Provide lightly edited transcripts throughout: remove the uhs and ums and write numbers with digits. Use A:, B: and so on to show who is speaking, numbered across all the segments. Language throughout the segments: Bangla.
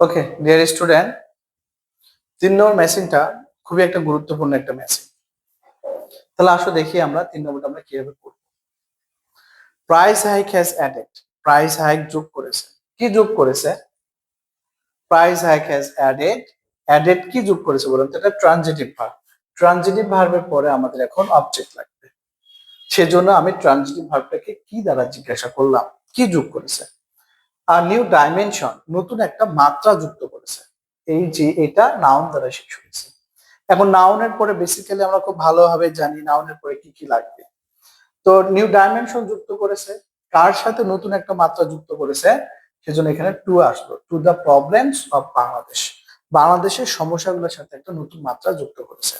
A: ওকে ডিয়ার স্টুডেন্ট, 3 নম্বর মেশিনটা খুবই একটা গুরুত্বপূর্ণ একটা মেশিন। তাহলে আসো দেখি আমরা 3 নম্বরটা আমরা কিভাবে করব। Price hike has added, price hike যোগ করেছে। কি যোগ করেছে? Price hike has added, added কি যোগ করেছে বলুন তো? এটা ট্রানজিটিভ ভার্ব। ট্রানজিটিভ ভার্বের পরে আমাদের এখন অবজেক্ট লাগবে, সেজন্য আমি ট্রানজিটিভ ভার্বটাকে কি দ্বারা জিজ্ঞাসা করলাম, কি যোগ করেছে? আর নিউ ডাইমেনশন, নতুন একটা মাত্রা যুক্ত করেছে। এই যে এটা নাউন দ্বারা শেষ হয়েছে। এখন নাউনের পরে বেসিক্যালি আমরা খুব ভালোভাবে জানি নাউনের পরে কি কি লাগবে। তো নিউ ডাইমেনশন যুক্ত করেছে, কার সাথে নতুন একটা মাত্রা যুক্ত করেছে, সেজন্য এখানে টু আসলো, to the problems of Bangladesh. বাংলাদেশের সমস্যাগুলোর সাথে একটা নতুন মাত্রা যুক্ত করেছে।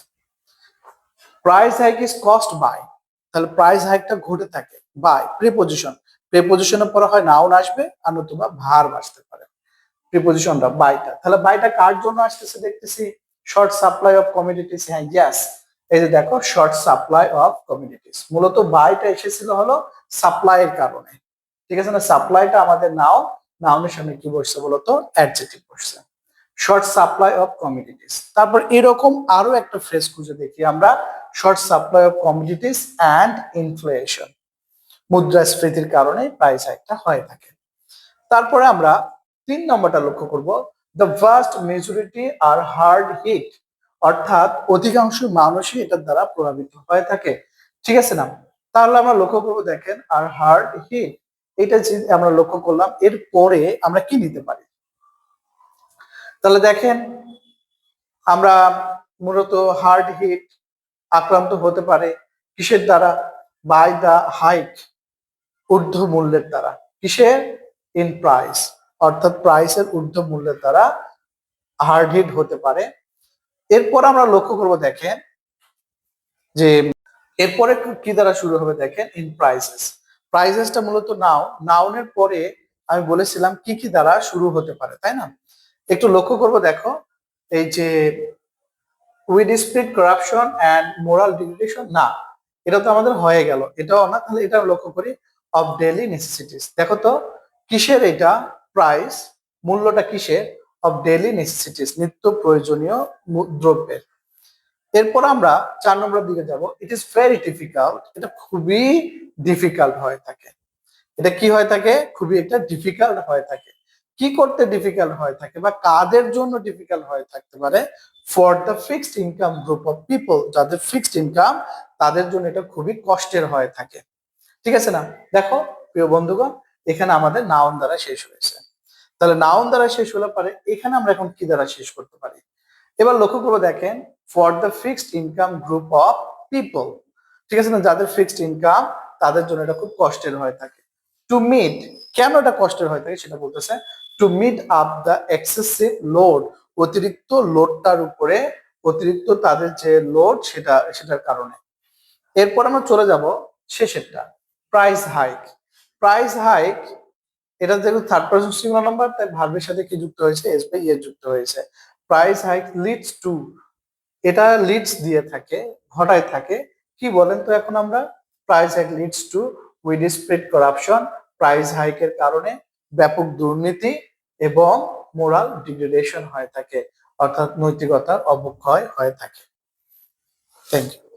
A: Price hike is cost by, তাহলে প্রাইস হাইকটা ঘটে থাকে বাই প্রিপজিশন। প্রিপজিশনের পরে হয় নাউন আসবে আর নতুবা ভার্ব আসতে পারে। প্রিপজিশনটা বাইটা, তাহলে বাইটা কার জন্য আসতেছে দেখতেছি? Short supply of commodities. হ্যাঁ, ইয়েস, এই যে দেখো শর্ট সাপ্লাই অফ কমোডিটিস। মূলত বাইটা এসেছিল হলো সাপ্লাই এর কারণে, ঠিক আছে না? সাপ্লাইটা আমাদের নাউনের সামনে কি বসছে বলতো? অ্যাডজেক্টিভ বসছে, শর্ট সাপ্লাই অফ কমোডিটিস। তারপর এরকম আরো একটা ফ্রেজ খুঁজে দেখি আমরা, short supply of commodities and inflation. মুদ্রাস্ফীতির কারণে প্রাইস হাইকটা হয়ে থাকে। তারপরে আমরা 3 নম্বরটা লক্ষ্য করব, the vast majority are hard hit, অর্থাৎ অধিকাংশ মানুষই এটার দ্বারা প্রভাবিত হয়ে থাকে, ঠিক আছে না? তাহলে আমরা লক্ষ্য করব, দেখেন আর হার্ড হিট, এটা যে আমরা লক্ষ্য করলাম, এর পরে আমরা কি নিতে পারি? তাহলে দেখেন আমরা মূলত হার্ড হিট আক্রান্ত হতে পারে কিসের দ্বারা? বাই দ্য হাইক, ঊর্ধ্ব মূল্যের দ্বারা। কিসের? ইন প্রাইস, অর্থাৎ প্রাইসের ঊর্ধ্ব মূল্যের দ্বারা হার্ড হিট হতে পারে। এরপর আমরা লক্ষ্য করব, দেখেন যে এরপরে কি দ্বারা শুরু হবে, দেখেন ইন প্রাইসেস। প্রাইসেসটা মূলত নাউনের পরে আমি বলেছিলাম কি কি দ্বারা শুরু হতে পারে, তাই না? একটু লক্ষ্য করব, দেখো এই যে উই ডিসপ্লিট করাপশন অ্যান্ড মোরাল ডিগ্রেডেশন, না এটা তো আমাদের হয়ে গেল, এটাও না। তাহলে এটা লক্ষ্য করি, অফ ডেইলি নেসেসিটিস। দেখো তো কিসের এটা? প্রাইস, মূল্যটা কিসের? অফ ডেইলি নেসেসিটিস, নিত্য প্রয়োজনীয় দ্রব্যের। এরপর আমরা 4 নম্বরের দিকে যাব, ইট ইজ ভেরি ডিফিকাল্ট, এটা খুবই ডিফিকাল্ট হয়ে থাকে। এটা কি হয়ে থাকে? খুবই একটা ডিফিকাল্ট হয়ে থাকে। কি করতে ডিফিকাল্ট হয়ে থাকে বা কাদের জন্য ডিফিকাল্ট হয়ে থাকতে পারে? For the fixed income group of people, যাদের ফিক্সড ইনকাম তাদের জন্য এটা খুবই কষ্টের হয়ে থাকে, ঠিক আছে না? দেখো প্রিয় বন্ধুগণ, এখানে আমাদের নাউন দ্বারা শেষ হয়েছে। তাহলে নাউন দ্বারা শেষ হলে পারে, এখানে আমরা এখন কি দ্বারা শেষ করতে পারি? এবার লক্ষ্য করবো, দেখেন for the fixed income group of people, ঠিক আছে না? যাদের ফিক্সড ইনকাম তাদের জন্য এটা খুব কষ্টের হয়ে থাকে। টু মিট, কেন এটা কষ্টের হয়ে থাকে সেটা বলতেছে, to meet up the excessive load, অতিরিক্ত লোডটার উপরে, অতিরিক্ত তাদের যে লোড সেটার কারণে। এরপর আমরা চলে যাব শেষেরটা, প্রাইস হাইক। প্রাইস হাইক, এটা যেহেতু থার্ড পারসন সিঙ্গুলার নাম্বার, তাই ভার্বের সাথে কি যুক্ত হয়েছে? এস বাই এর যুক্ত হয়েছে। প্রাইস হাইক লিডস টু, এটা লিডস দিয়ে থাকে, ঘটায় থাকে। কি বলেন তো এখন আমরা? Price hike leads to widespread corruption, price হাইকের কারণে ব্যাপক দুর্নীতি এবং মোরাল ডিগ্রেডেশন হয়ে থাকে, অর্থাৎ নৈতিকতার অবক্ষয় হয়ে থাকে। Thank you.